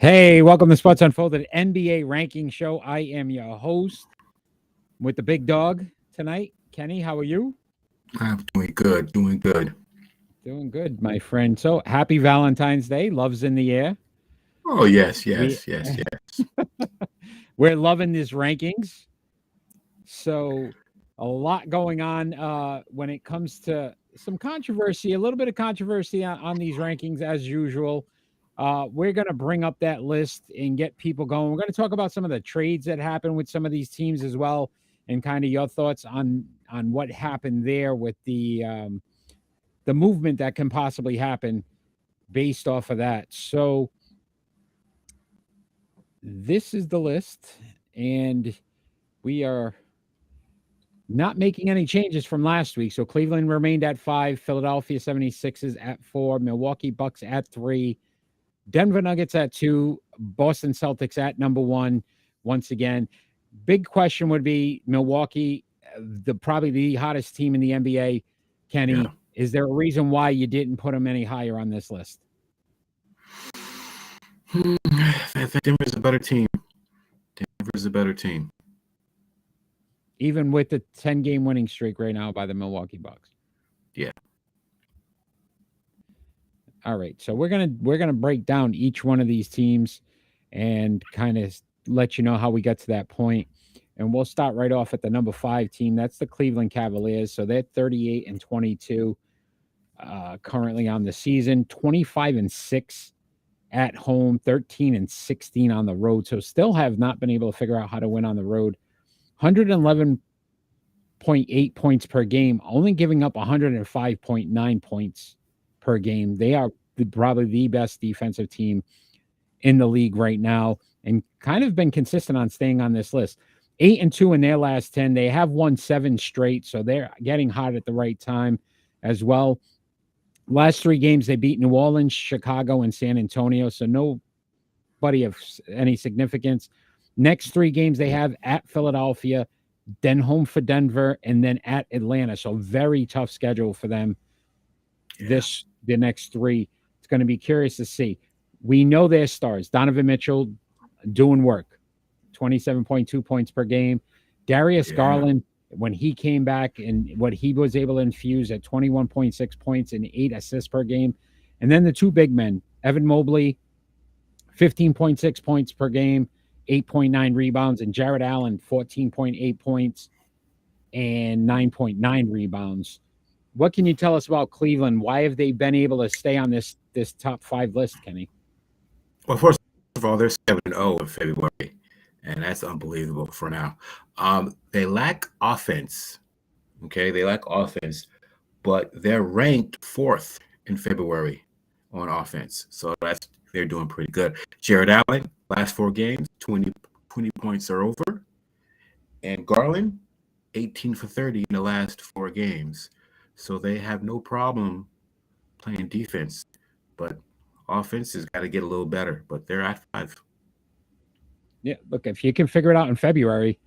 Hey, welcome to Sports Unfolded NBA Ranking Show. I am your host with the big dog tonight. Kenny, how are you? I'm doing good, doing good. Doing good, my friend. So happy Valentine's Day. Love's in the air. Oh, yes, We yes, yes, yes. we're loving these rankings. So a lot going on when it comes to some controversy, a little bit of controversy on these rankings as usual. We're going to bring up that list and get people going. We're going to talk about some of the trades that happened with some of these teams as well, and kind of your thoughts on what happened there with the movement that can possibly happen based off of that. So this is the list, and we are not making any changes from last week. So Cleveland remained at 5, Philadelphia 76ers at 4, Milwaukee Bucks at 3, Denver Nuggets at 2, Boston Celtics at number 1 once again. Big question would be Milwaukee, the probably the hottest team in the NBA. Yeah. Kenny, is there a reason why you didn't put them any higher on this list? I think Denver's a better team. Denver's a better team. Even with the 10-game winning streak right now by the Milwaukee Bucks. Yeah. All right, so we're gonna break down each one of these teams and kind of let you know how we got to that point. And we'll start right off at the number 5 team. That's the Cleveland Cavaliers. So they're 38 and 22 currently on the season, 25 and 6 at home, 13 and 16 on the road. So still have not been able to figure out how to win on the road. 111.8 points per game, only giving up 105.9 points per game. They are probably the best defensive team in the league right now and kind of been consistent on staying on this list. 8 and 2 in their last 10. They have won 7 straight, so they're getting hot at the right time as well. Last 3 games, they beat New Orleans, Chicago, and San Antonio, so nobody of any significance. Next 3 games they have at Philadelphia, then home for Denver, and then at Atlanta. So very tough schedule for them. Yeah. The next 3. It's going to be curious to see. We know their stars. Donovan Mitchell doing work, 27.2 points per game. Darius Yeah. Garland, when he came back and what he was able to infuse at 21.6 points and 8 assists per game. And then the 2 big men, Evan Mobley, 15.6 points per game, 8.9 rebounds, and Jared Allen, 14.8 points and 9.9 rebounds. What can you tell us about Cleveland? Why have they been able to stay on this top 5 list, Kenny? Well, first of all, they're 7-0 in February, and that's unbelievable for now. They lack offense. Okay, they lack offense, but they're ranked 4th in February on offense. So they're doing pretty good. Jared Allen, last 4 games, 20 points or over. And Garland, 18 for 30 in the last 4 games. So they have no problem playing defense, but offense has got to get a little better. But they're at 5. Yeah, look, if you can figure it out in February,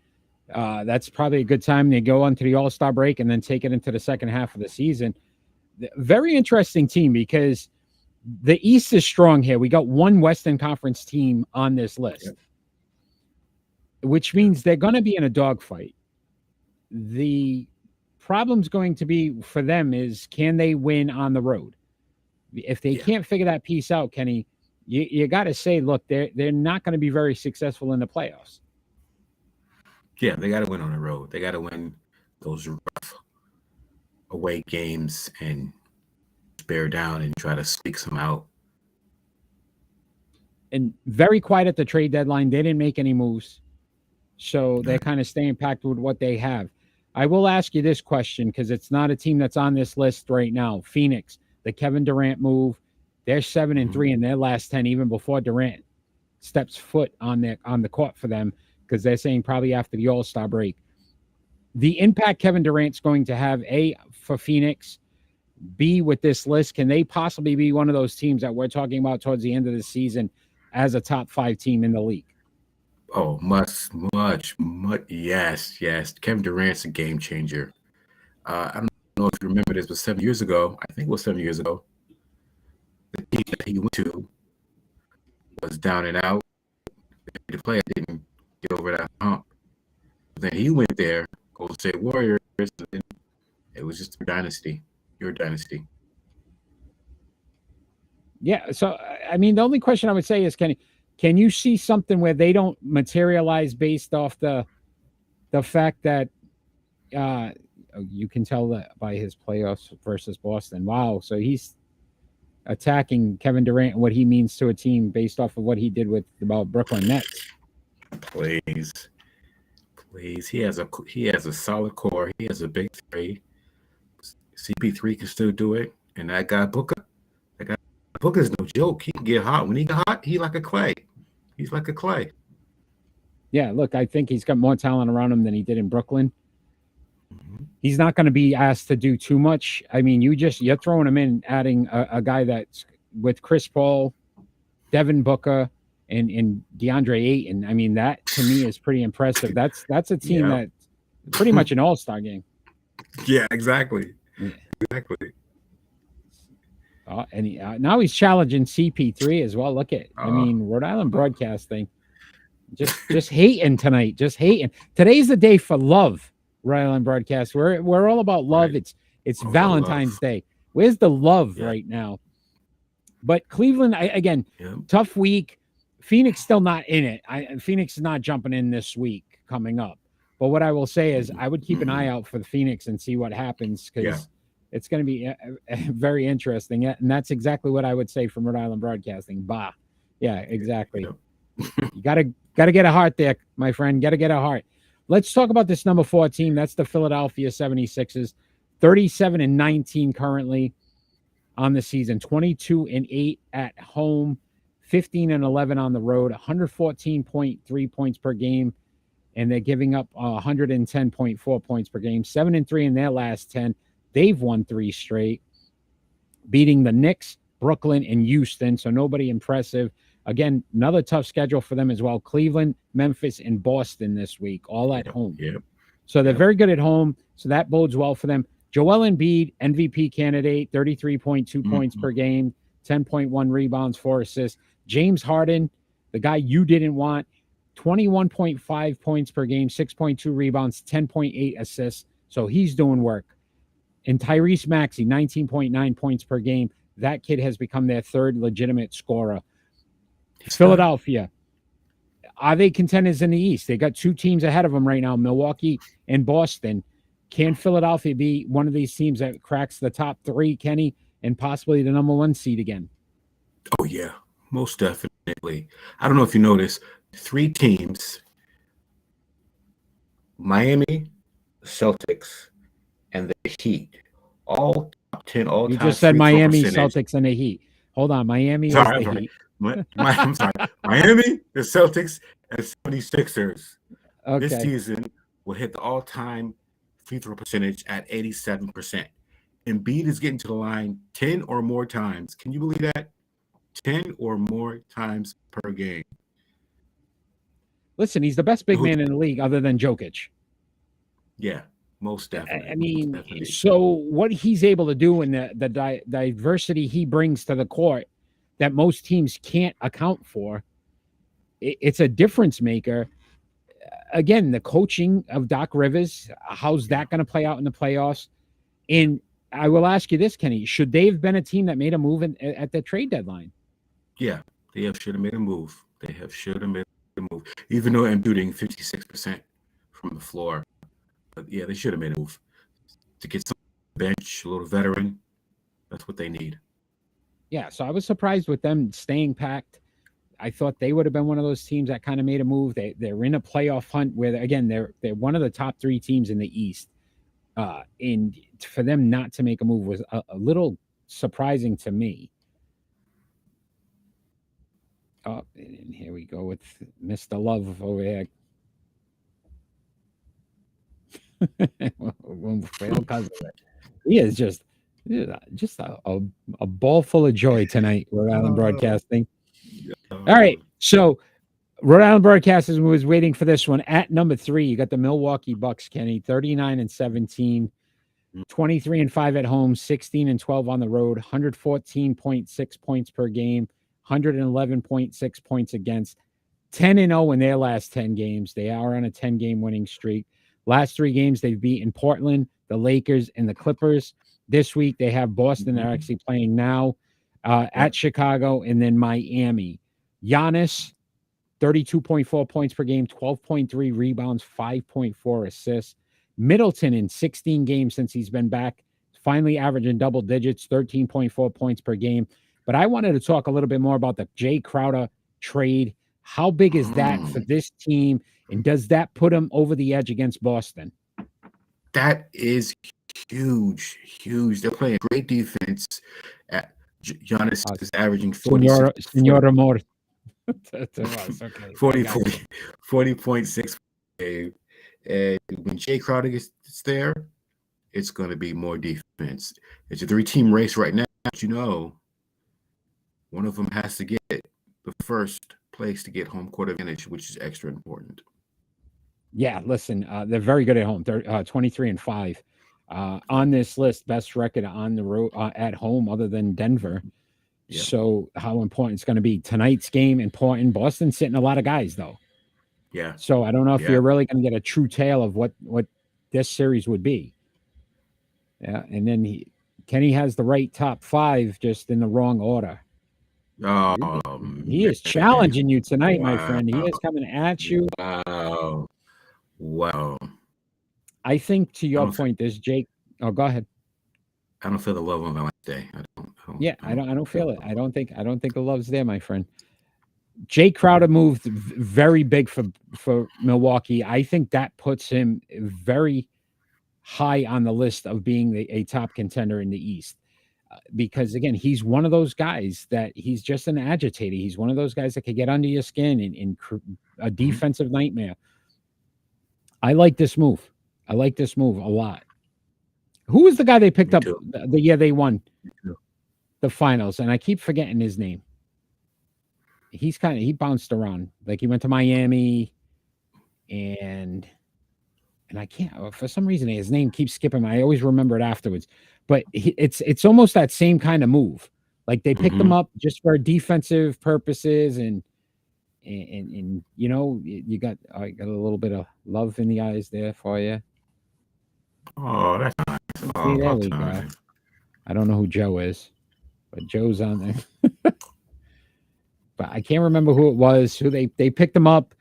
that's probably a good time to go onto the All-Star break and then take it into the second half of the season. Very interesting team because the East is strong here. We got one Western Conference team on this list, which means they're going to be in a dogfight. The problem's going to be for them is can they win on the road? If they can't figure that piece out, Kenny, you got to say, look, they're not going to be very successful in the playoffs. Yeah, they got to win on the road. They got to win those rough away games and bear down and try to squeak some out. And very quiet at the trade deadline. They didn't make any moves. So they're kind of staying packed with what they have. I will ask you this question because it's not a team that's on this list right now. Phoenix, the Kevin Durant move, they're 7-3 in their last 10, even before Durant steps foot on the court for them, because they're saying probably after the All-Star break. The impact Kevin Durant's going to have, A, for Phoenix, B, with this list, can they possibly be one of those teams that we're talking about towards the end of the season as a top 5 team in the league? Oh, much. Yes. Kevin Durant's a game changer. I don't know if you remember this, but 7 years ago, I think it was 7 years ago, the team that he went to was down and out. The player didn't get over that hump. Then he went there, Golden State Warriors, and it was just a dynasty. Your dynasty. Yeah. So I mean, the only question I would say is, can you see something where they don't materialize based off the fact that you can tell that by his playoffs versus Boston. Wow. So he's attacking Kevin Durant and what he means to a team based off of what he did with the Brooklyn Nets. Please. He has a solid core. He has a big three. CP3 can still do it. And that guy Booker. Booker's no joke. He can get hot. When he get hot, he's like a clay. Yeah, look, I think he's got more talent around him than he did in Brooklyn. Mm-hmm. He's not going to be asked to do too much. I mean, you're throwing him in, adding a guy that's with Chris Paul, Devin Booker, and DeAndre Ayton. I mean, that to me is pretty impressive. That's a team that's pretty much an all-star game. Yeah, exactly. Exactly. And now he's challenging CP3 as well. Look at, I mean, Rhode Island Broadcasting, just hating tonight. Just hating. Today's the day for love. Rhode Island Broadcast. We're all about love. Right. It's Valentine's Day. Where's the love right now? But Cleveland, again, tough week. Phoenix still not in it. Phoenix is not jumping in this week coming up. But what I will say is I would keep an eye out for the Phoenix and see what happens, because it's going to be very interesting. And that's exactly what I would say from Rhode Island Broadcasting. Bah. Yeah, exactly. You got to get a heart there, my friend. Got to get a heart. Let's talk about this number 4 team. That's the Philadelphia 76ers. 37-19 currently on the season. 22-8 at home. 15-11 on the road. 114.3 points per game. And they're giving up 110.4 points per game. 7-3 in their last 10. They've won 3 straight, beating the Knicks, Brooklyn, and Houston. So nobody impressive. Again, another tough schedule for them as well. Cleveland, Memphis, and Boston this week, all at home. Yep. So they're very good at home. So that bodes well for them. Joel Embiid, MVP candidate, 33.2 points per game, 10.1 rebounds, 4 assists. James Harden, the guy you didn't want, 21.5 points per game, 6.2 rebounds, 10.8 assists. So he's doing work. And Tyrese Maxey, 19.9 points per game. That kid has become their 3rd legitimate scorer. Philadelphia, are they contenders in the East? They got 2 teams ahead of them right now, Milwaukee and Boston. Can Philadelphia be one of these teams that cracks the top 3, Kenny, and possibly the number 1 seed again? Oh, yeah, most definitely. I don't know if you noticed, 3 teams, Miami, Celtics, and the Heat, all top 10 all time. You just said Miami, Celtics, and the Heat. Hold on, Miami is the Heat. I'm sorry. Miami, the Celtics, and 76ers. Okay. This season will hit the all-time free throw percentage at 87%. Embiid is getting to the line 10 or more times. Can you believe that? 10 or more times per game. Listen, he's the best big man in the league other than Jokic. Yeah, most definitely. I mean, so what he's able to do and the diversity he brings to the court that most teams can't account for, it's a difference maker. Again, the coaching of Doc Rivers, how's that going to play out in the playoffs? And I will ask you this, Kenny, should they have been a team that made a move at the trade deadline? Yeah, they should have made a move. Even though I'm shooting 56% from the floor. But yeah, they should have made a move to get some bench, a little veteran. That's what they need. Yeah, so I was surprised with them staying packed. I thought they would have been one of those teams that kind of made a move. They're in a playoff hunt where, again, they're one of the top 3 teams in the East. And for them not to make a move was a little surprising to me. Oh, and here we go with Mr. Love over here. He is just a ball full of joy tonight, Rhode Island Broadcasting. All right, so Rhode Island Broadcasting was waiting for this one. At number 3, you got the Milwaukee Bucks, Kenny, 39-17, 23-5 at home, 16-12 on the road, 114.6 points per game, 111.6 points against, 10-0 in their last 10 games. They are on a 10-game winning streak. Last 3 games, they've beaten Portland, the Lakers, and the Clippers. This week, they have Boston. They're actually playing now at Chicago, and then Miami. Giannis, 32.4 points per game, 12.3 rebounds, 5.4 assists. Middleton, in 16 games since he's been back, finally averaging double digits, 13.4 points per game. But I wanted to talk a little bit more about the Jay Crowder trade. How big is that for this team? And does that put them over the edge against Boston? That is huge, huge. They're playing great defense. Giannis is averaging Senor Amor. 40.6 game. And when Jay Crowder gets there, it's going to be more defense. It's a 3-team race right now. But one of them has to get the first place to get home court advantage, which is extra important. Yeah, listen, they're very good at home. They're 23-5 on this list, best record on the road at home, other than Denver. Yep. So, how important it's going to be tonight's game? Important. Boston's sitting a lot of guys, though. Yeah. So I don't know if you're really going to get a true tale of what this series would be. Yeah, and then Kenny has the right top 5, just in the wrong order. He is challenging you tonight, my friend. He is coming at you. Wow. I think, to your point, there's Jake. Oh, go ahead. I don't feel the love on my last day. I don't feel it. I don't think the love's there, my friend. Jay Crowder moved very big for Milwaukee. I think that puts him very high on the list of being a top contender in the East. Because, again, he's one of those guys that he's just an agitator. He's one of those guys that could get under your skin and a defensive nightmare. I like this move. I like this move a lot. Who was the guy they picked up the year they won the finals? And I keep forgetting his name. He bounced around. Like, he went to Miami, and I can't, for some reason, his name keeps skipping. I always remember it afterwards. But it's almost that same kind of move. Like, they picked him up just for defensive purposes, and you got a little bit of love in the eyes there for you. Oh, that's nice. See, there we go. I don't know who Joe is, but Joe's on there. But I can't remember who it was. Who they picked him up,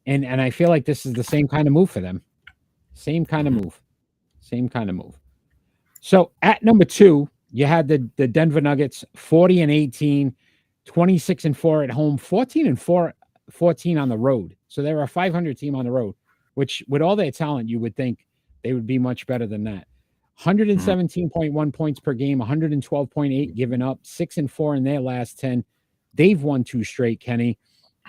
and I feel like this is the same kind of move for them. Same kind of move. So at number 2, you had the Denver Nuggets, 40-18, 26-4 at home, 14-4, 14 on the road. So they're a 500 team on the road, which, with all their talent, you would think they would be much better than that. 117.1 points per game, 112.8 given up, 6-4 in their last 10. They've won 2 straight, Kenny.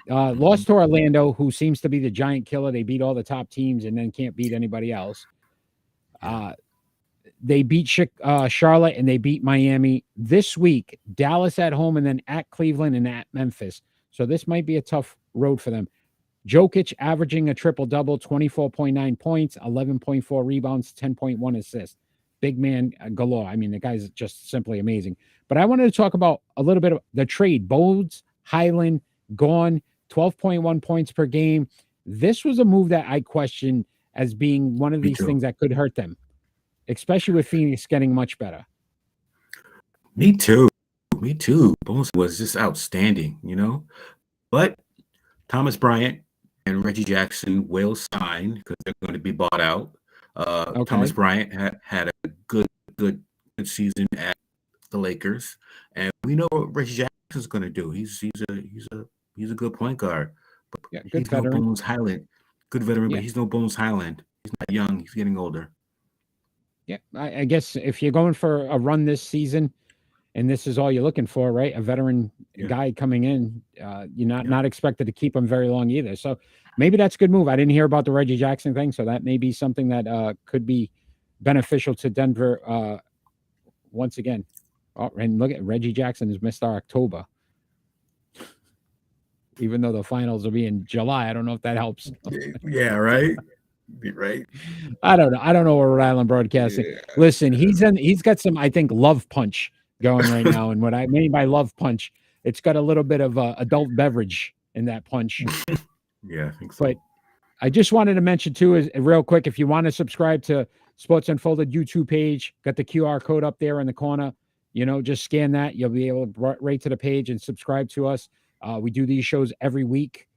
Lost to Orlando, who seems to be the giant killer. They beat all the top teams and then can't beat anybody else. They beat Charlotte, and they beat Miami. This week, Dallas at home, and then at Cleveland and at Memphis. So this might be a tough road for them. Jokic averaging a triple-double, 24.9 points, 11.4 rebounds, 10.1 assists. Big man galore. I mean, the guy's just simply amazing. But I wanted to talk about a little bit of the trade. Bones, Highland, gone, 12.1 points per game. This was a move that I questioned as being one of these things that could hurt them, especially with Phoenix getting much better. Me too. Bones was just outstanding, But Thomas Bryant and Reggie Jackson will sign because they're going to be bought out. Thomas Bryant had a good season at the Lakers, and we know what Reggie Jackson's going to do. He's a good point guard, but he's no Bones Highland. Good veteran, but he's no Bones Highland. He's not young. He's getting older. Yeah, I guess if you're going for a run this season, and this is all you're looking for, right? A veteran guy coming in, you're not expected to keep him very long either. So maybe that's a good move. I didn't hear about the Reggie Jackson thing, so that may be something that could be beneficial to Denver once again. Oh, and look at Reggie Jackson has missed our October. Even though the finals will be in July, I don't know if that helps. Yeah, right. Right. I don't know what Rhode Island Broadcasting. Yeah. Listen, he's got some, I think, love punch going right now. And what I mean by love punch it's got a little bit of adult beverage in that punch. Yeah, I think so. But I just wanted to mention too, is real quick, if you want to subscribe to Sports Unfolded YouTube page, got the QR code up there in the corner. Just scan that. You'll be able to right to the page and subscribe to us. We do these shows every week,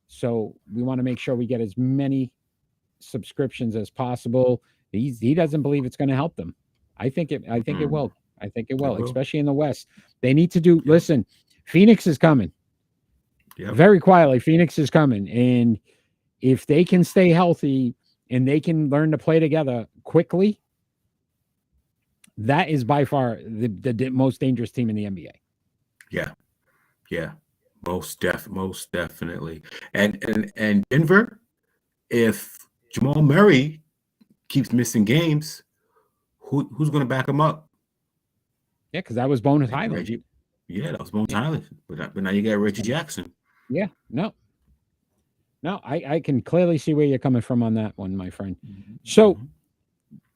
so we want to make sure we get as many subscriptions as possible. He doesn't believe it's going to help them. I think it will. I think it will, especially in the West. They need to do. Yeah. Listen, Phoenix is coming. Yep. Very quietly, Phoenix is coming, and if they can stay healthy and they can learn to play together quickly, that is by far the most dangerous team in the NBA. Yeah, most definitely. And Denver, if Jamal Murray keeps missing games, who's going to back him up? Yeah, because that was Bones Hyland. That was Bones Hyland. But now you got Reggie Jackson. Yeah, no, I can clearly see where you're coming from on that one, my friend. So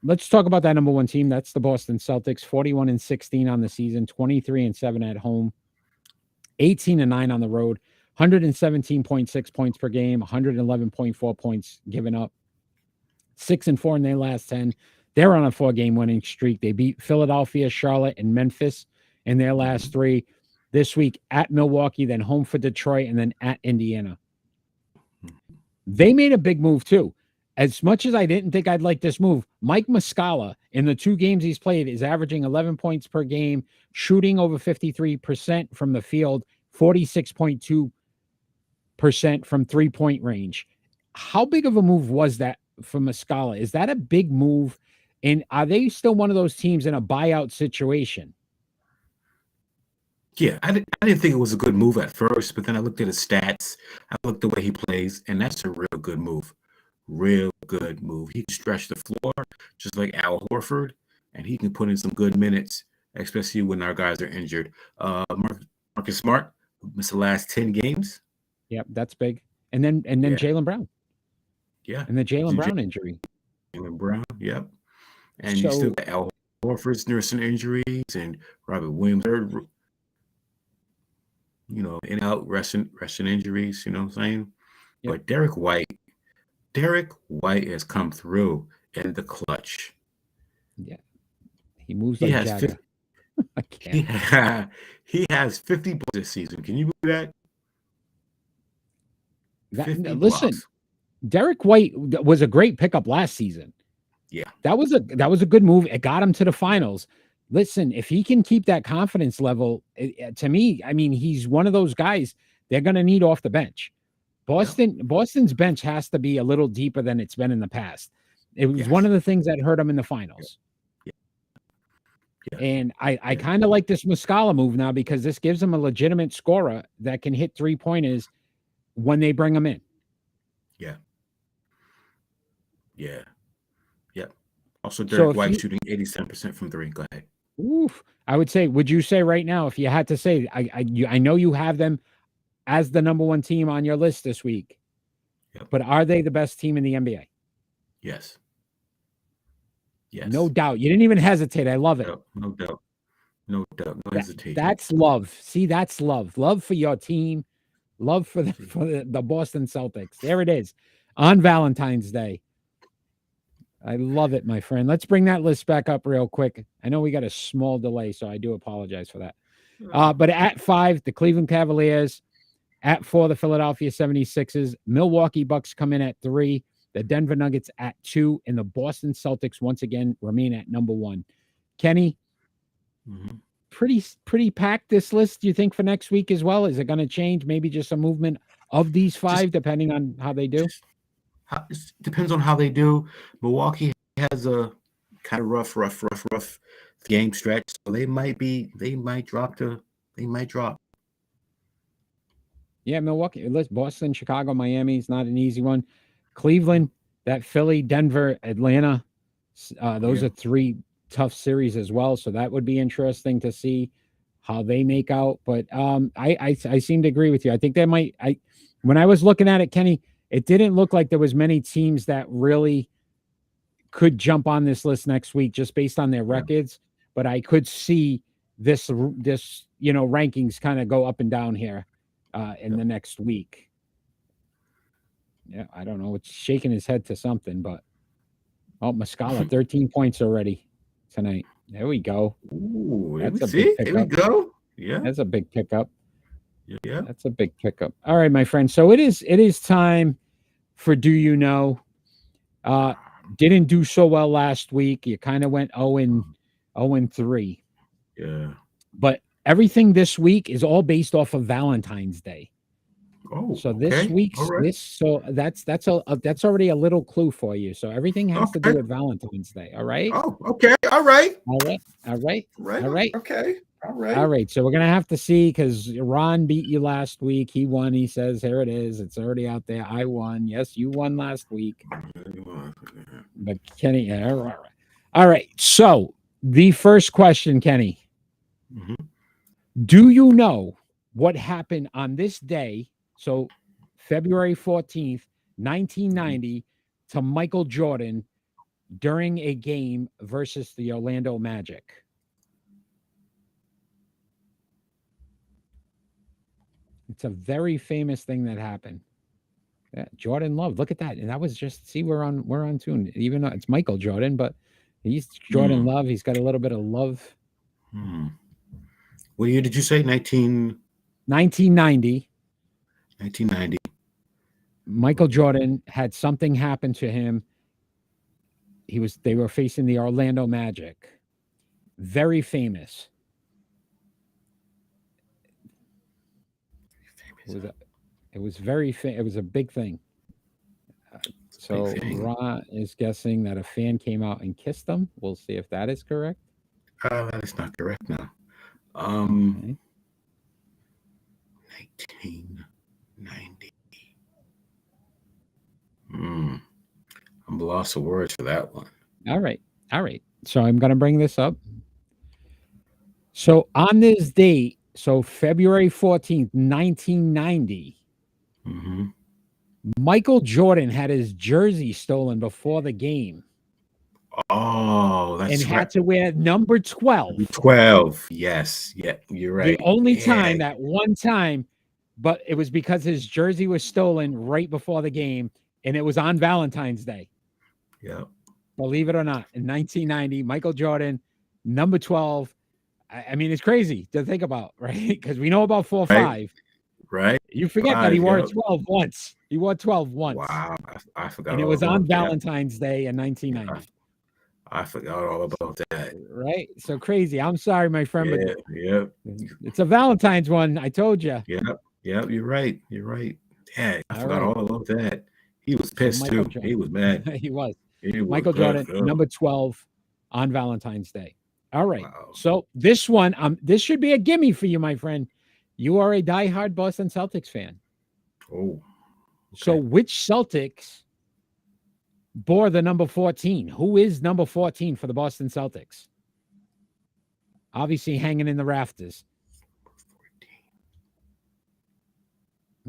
let's talk about that number one team. That's the Boston Celtics, 41-16 on the season, 23-7 at home, 18-9 on the road, 117.6 points per game, 111.4 points given up, 6-4 in their last 10. They're on a 4-game winning streak. They beat Philadelphia, Charlotte, and Memphis in their last 3. This week at Milwaukee, then home for Detroit, and then at Indiana. They made a big move too. As much as I didn't think I'd like this move, Mike Muscala, in the 2 games he's played, is averaging 11 points per game, shooting over 53% from the field, 46.2% from 3-point range. How big of a move was that for Muscala? Is that a big move? And are they still one of those teams in a buyout situation? Yeah, I didn't think it was a good move at first, but then I looked at his stats. I looked at the way he plays, and that's a real good move. Real good move. He can stretch the floor just like Al Horford, and he can put in some good minutes, especially when our guys are injured. Marcus Smart missed the last 10 games. Yep, that's big. And then Jaylen Brown. Yeah. And the Jaylen Brown injury. Jaylen Brown, yep. And you still got Al Horford's nursing injuries and Robert Williams, in out resting injuries, you know what I'm saying? Yep. But Derek White has come through in the clutch. Yeah. He moves like Jagger. I can't. He has 50 points this season. Can you believe that? Listen, Derek White was a great pickup last season. Yeah. That was a good move. It got him to the finals. Listen, if he can keep that confidence level, to me, I mean, he's one of those guys they're going to need off the bench. Boston's bench has to be a little deeper than it's been in the past. It was one of the things that hurt him in the finals. Yeah. And I kind of like this Muscala move now because this gives him a legitimate scorer that can hit 3-pointers when they bring him in. Yeah. Also, Derek White shooting 87% from 3. Go ahead. Oof. Would you say right now, if you had to say, I know you have them as the number one team on your list this week, but are they the best team in the NBA? Yes. No doubt. You didn't even hesitate. I love it. No doubt. No hesitation. That's love. See, that's love. Love for your team. Love for the Boston Celtics. There it is on Valentine's Day. I love it, my friend. Let's bring that list back up real quick. I know we got a small delay, so I do apologize for that. But at 5, the Cleveland Cavaliers. At 4, the Philadelphia 76ers. Milwaukee Bucks come in at 3. The Denver Nuggets at 2. And the Boston Celtics, once again, remain at number 1. Kenny, pretty packed this list, do you think, for next week as well? Is it going to change? Maybe just a movement of these 5, depending on how they do? It depends on how they do. Milwaukee has a kind of rough game stretch, so they might drop. Yeah, Milwaukee. Boston, Chicago, Miami is not an easy one. Cleveland, that Philly, Denver, Atlanta. Those are 3 tough series as well. So that would be interesting to see how they make out. But I seem to agree with you. I think they might. When I was looking at it, Kenny, it didn't look like there was many teams that really could jump on this list next week just based on their records. But I could see this rankings kind of go up and down here in the next week. Yeah, I don't know. It's shaking his head to something, but Muscala, 13 points already tonight. There we go. Ooh, That's a see? big Here we pickup. go. Yeah. That's a big pickup. Yeah. That's a big pickup. All right, my friend. So it is time for Do You Know? Didn't do so well last week. You kind of went 0-3. Yeah. But everything this week is all based off of Valentine's Day. Oh, So this week's that's already a little clue for you. So everything has to do with Valentine's Day. All right. Oh, okay. All right. Okay. All right. All right. So we're gonna have to see because Ron beat you last week. He won. He says, "Here it is. It's already out there. I won. Yes, you won last week." But Kenny, yeah, all right. So the first question, Kenny, do you know what happened on this day? So February 14th, 1990, to Michael Jordan during a game versus the Orlando Magic. It's a very famous thing that happened. Yeah, Jordan Love. Look at that. And that was just we're on tune. Even though it's Michael Jordan, but he's Jordan Love. He's got a little bit of love. What year did you say? 1990. 1990. Michael Jordan had something happen to him. They were facing the Orlando Magic. Very famous. It was it was a big thing. So Ron is guessing that a fan came out and kissed him. We'll see if that is correct. That is not correct now. 1990. I'm lost of words for that one. All right. So I'm going to bring this up. So on this date, so February 14th, 1990, Michael Jordan had his jersey stolen before the game. Oh, that's and had to wear number 12. 12, yes. Yeah, you're right. The only time, that one time, but it was because his jersey was stolen right before the game, and it was on Valentine's Day. Yeah. Believe it or not, in 1990, Michael Jordan, number 12. I mean, it's crazy to think about, right? Because we know about 4-5. Right. You forget that he wore 12 once. He wore 12 once. Wow. I forgot. And it was on Valentine's Day in 1990. I forgot all about that. Right? So crazy. I'm sorry, my friend. But it's a Valentine's one. I told you. Yep. You're right. Yeah, I forgot all about that. He was pissed too. He was mad. He was. Michael Jordan, number 12 on Valentine's Day. All right. Wow. So this one, this should be a gimme for you, my friend. You are a diehard Boston Celtics fan. Oh. Okay. So which Celtics bore the number 14? Who is number 14 for the Boston Celtics? Obviously hanging in the rafters.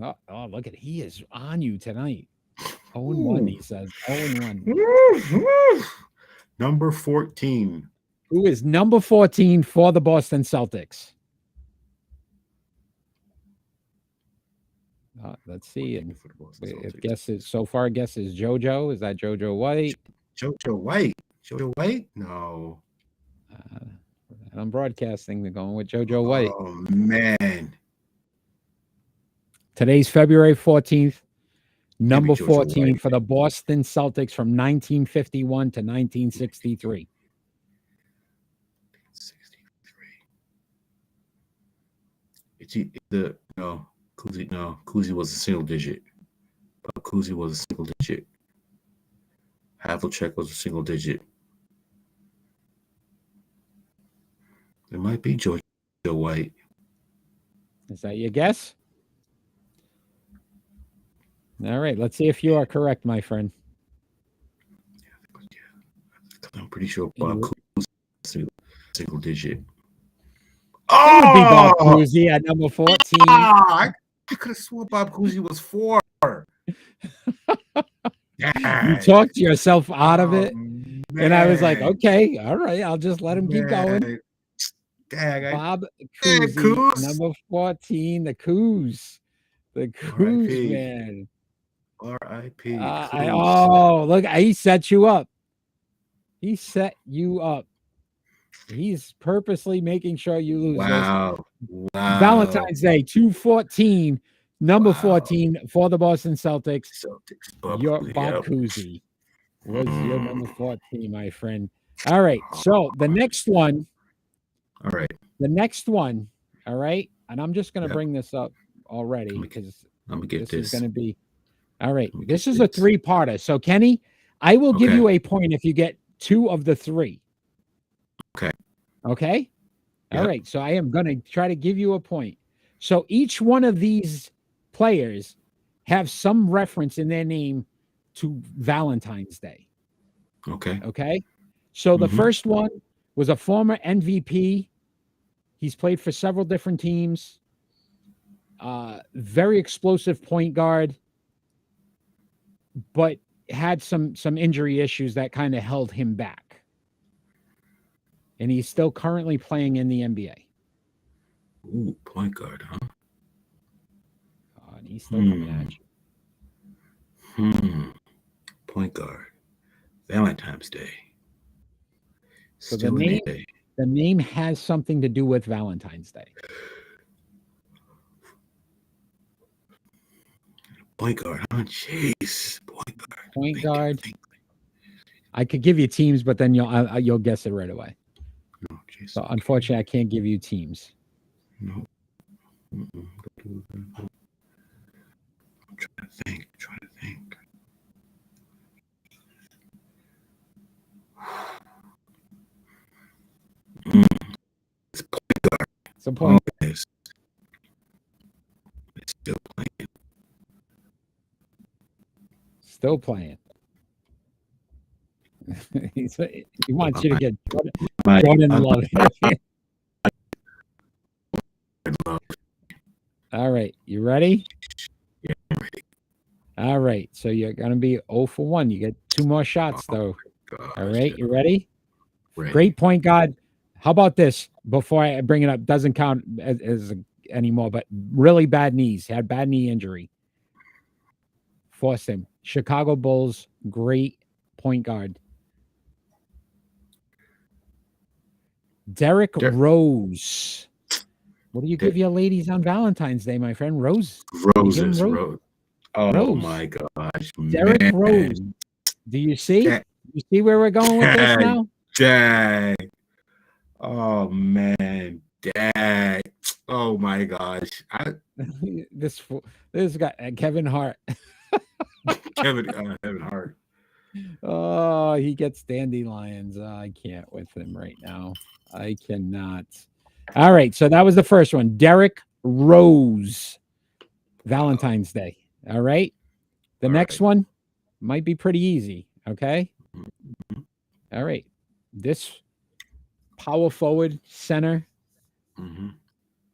Oh, look at he is on you tonight. 0-1, he says. 0-1. Number 14. Who is number 14 for the Boston Celtics? Let's see. And guesses so far. Guesses JoJo. Is that JoJo White? JoJo White. JoJo White? No. I'm broadcasting. They're going with JoJo White. Oh man. Today's February 14th. Number 14 for the Boston Celtics from 1951 to 1963. It's the no. Cousy was a single digit. But Cousy was a single digit. Havlicek was a single digit. It might be JoJo White. Is that your guess? All right, let's see if you are correct, my friend. I'm pretty sure Bob Cousy was single digit. It would be Bob Cousy at number 14. I could have sworn Bob Cousy was 4. You talked yourself out of it. Man. And I was like, okay, all right, I'll just let him keep going. Bob Dang, Cousy, Coos. number 14, the Coos. The Coos, R.I.P. man. R.I.P. Look, he set you up. He set you up. He's purposely making sure you lose this. Wow. Valentine's Day, 214, number Wow. 14 for the Boston Celtics. Celtics. Your Bob Yep. Cousy was your number 14, my friend. All right. So the next one. All right. The next one. All right. And I'm just going to Yep. bring this up already because Let me get this this. is going to be. All right. Let me This get is a this. 3-parter. So, Kenny, I will give Okay. you a point if you get 2 of the 3. Okay. Okay. All Yep. right. So I am going to try to give you a point. So each one of these players have some reference in their name to Valentine's Day. Okay. Okay. So the Mhm. first one was a former MVP. He's played for several different teams. Very explosive point guard, but had some injury issues that kind of held him back. And he's still currently playing in the NBA. Ooh, point guard, huh? And he's still coming at you. Point guard. Valentine's Day. So Still the in name, NBA. the name has something to do with Valentine's Day. Point guard, huh? Jeez. Point guard. Point guard. I could give you teams, but then you'll guess it right away. No, jeez. So unfortunately, I can't give you teams. No. I'm trying to think. It's point guard. It's a point. Oh, it's still playing. Still playing. He wants you to get Jordan Love. All right, you ready? Yeah, I'm ready. All right, so you're gonna be 0 for 1. You get 2 more shots though. Gosh, All right, you ready? ready. Great point guard. How about this? Before I bring it up, doesn't count as anymore, but really bad knees. Had bad knee injury. Forced him. Chicago Bulls, great point guard. Derrick Rose. What do you give your ladies on Valentine's Day, my friend? Roses. Roses. Oh Rose. my gosh. Derrick man. Rose. Do you see? Dang. You see where we're going with this now? Dang. Oh man. Dang. Oh my gosh. This guy, Kevin Hart. Kevin Hart. Oh, he gets dandelions. I can't with him right now. I cannot. All right, so that was the first one. Derrick Rose, Valentine's Day. All right. The next one might be pretty easy. Okay. Mm-hmm. All right. This power forward center,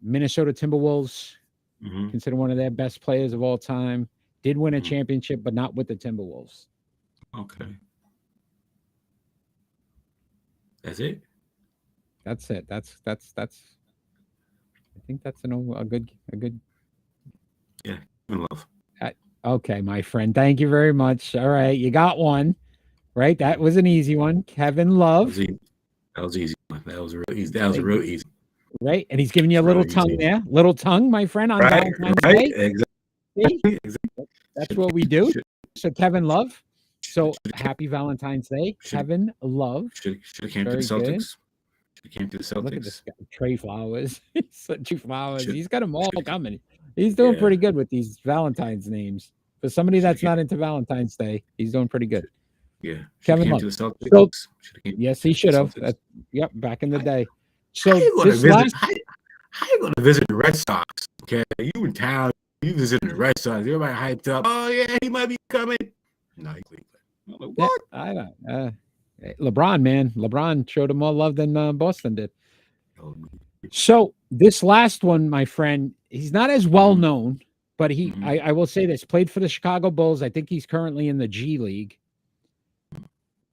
Minnesota Timberwolves, considered one of their best players of all time. Did win a championship, but not with the Timberwolves. Okay. That's it. That's it. That's. I think that's a good. Yeah, love. Okay, my friend. Thank you very much. All right, you got one. Right, that was an easy one. Kevin Love. That was easy. That was real easy. That was real easy. Right, and he's giving you a little tongue there. Little tongue, my friend, on Valentine's Day. Exactly. That's what we do. So Kevin Love. So happy Valentine's Day, Kevin Love. Should have came to the Celtics. Came to the Celtics. Look at this guy, Trey Flowers. Trey Flowers. He's got them all coming. He's doing pretty good with these Valentine's names. For somebody that's not into Valentine's Day, he's doing pretty good. Yeah. Kevin Love. So, yes, he should have. Yep, back in the day. So how you going to visit the Red Sox? Okay, you in town, you visiting the Red Sox. Everybody hyped up. Oh yeah, he might be coming. No, he's leaving. Like, what? Yeah, I don't. LeBron, man. LeBron showed him more love than Boston did. So this last one, my friend, he's not as well known, but I will say this, played for the Chicago Bulls. I think he's currently in the G League.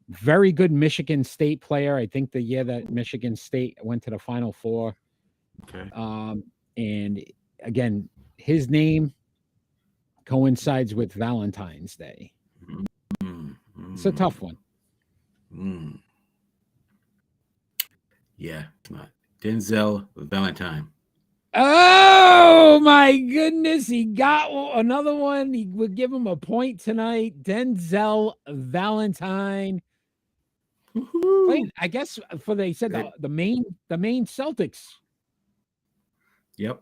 Very good Michigan State player. I think the year that Michigan State went to the Final Four. Okay. And again, his name coincides with Valentine's Day. It's a tough one. Yeah, it's not. Denzel Valentine. Oh my goodness, he got another one. He would give him a point tonight. Denzel Valentine. Playing, I guess for they said the main Celtics. Yep.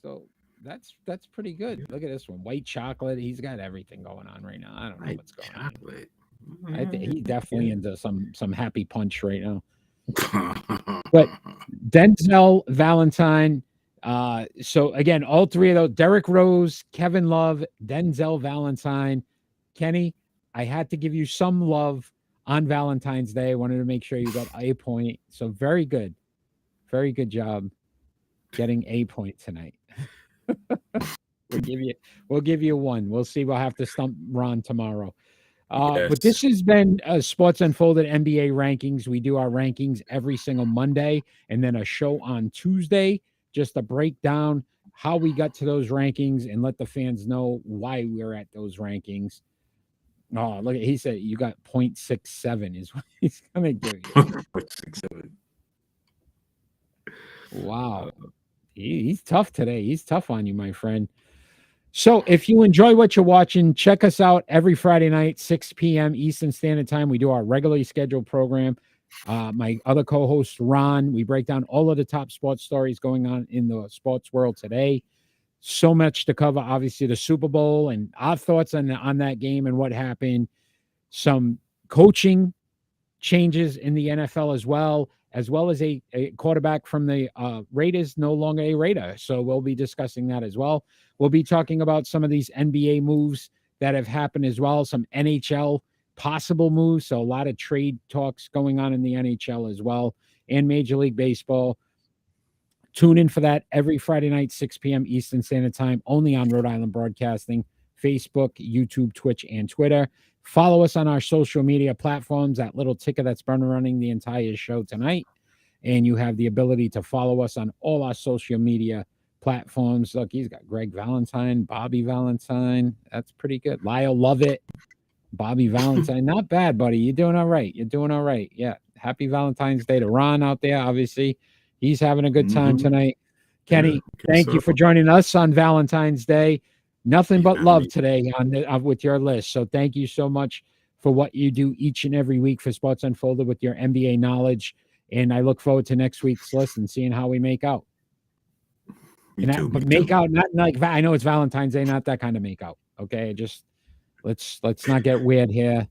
So that's pretty good. Look at this one. White chocolate. He's got everything going on right now. I don't know what's going chocolate. on. I think he's definitely into some happy punch right now. But Denzel Valentine. So again, all three of those: Derrick Rose, Kevin Love, Denzel Valentine. Kenny, I had to give you some love on Valentine's Day. I wanted to make sure you got a point. So very good job getting a point tonight. We'll give you one. We'll see. We'll have to stump Ron tomorrow. Yes. But this has been Sports Unfolded NBA rankings. We do our rankings every single Monday and then a show on Tuesday just to break down how we got to those rankings and let the fans know why we're at those rankings. Oh, look, he said you got 0.67 is what he's going to give you. 0.67. Wow. He's tough today. He's tough on you, my friend. So if you enjoy what you're watching, check us out every Friday night, 6 p.m. Eastern Standard Time. We do our regularly scheduled program. My other co-host, Ron, we break down all of the top sports stories going on in the sports world today. So much to cover. Obviously, the Super Bowl and our thoughts on that game and what happened. Some coaching changes in the NFL as well as a quarterback from the Raiders, no longer a Raider. So we'll be discussing that as well. We'll be talking about some of these NBA moves that have happened as well, some NHL possible moves. So a lot of trade talks going on in the NHL as well, and Major League Baseball. Tune in for that every Friday night, 6 p.m. Eastern Standard Time, only on Rhode Island Broadcasting, Facebook, YouTube, Twitch, and Twitter. Follow us on our social media platforms. That little ticker that's been running the entire show tonight. And you have the ability to follow us on all our social media platforms. Look, he's got Greg Valentine, Bobby Valentine. That's pretty good. Lyle Lovett, Bobby Valentine. Not bad, buddy. You're doing all right. Yeah. Happy Valentine's Day to Ron out there. Obviously, he's having a good time tonight. Kenny, thank you for joining us on Valentine's Day. Nothing but love today with your list. So thank you so much for what you do each and every week for Sports Unfolded with your NBA knowledge. And I look forward to next week's list and seeing how we make out. Make out, not like, I know it's Valentine's Day, not that kind of make out. Okay. Just let's not get weird here.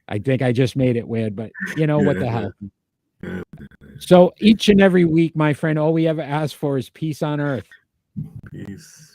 I think I just made it weird, but you know what the hell. So each and every week, my friend, all we ever ask for is peace on earth. Peace.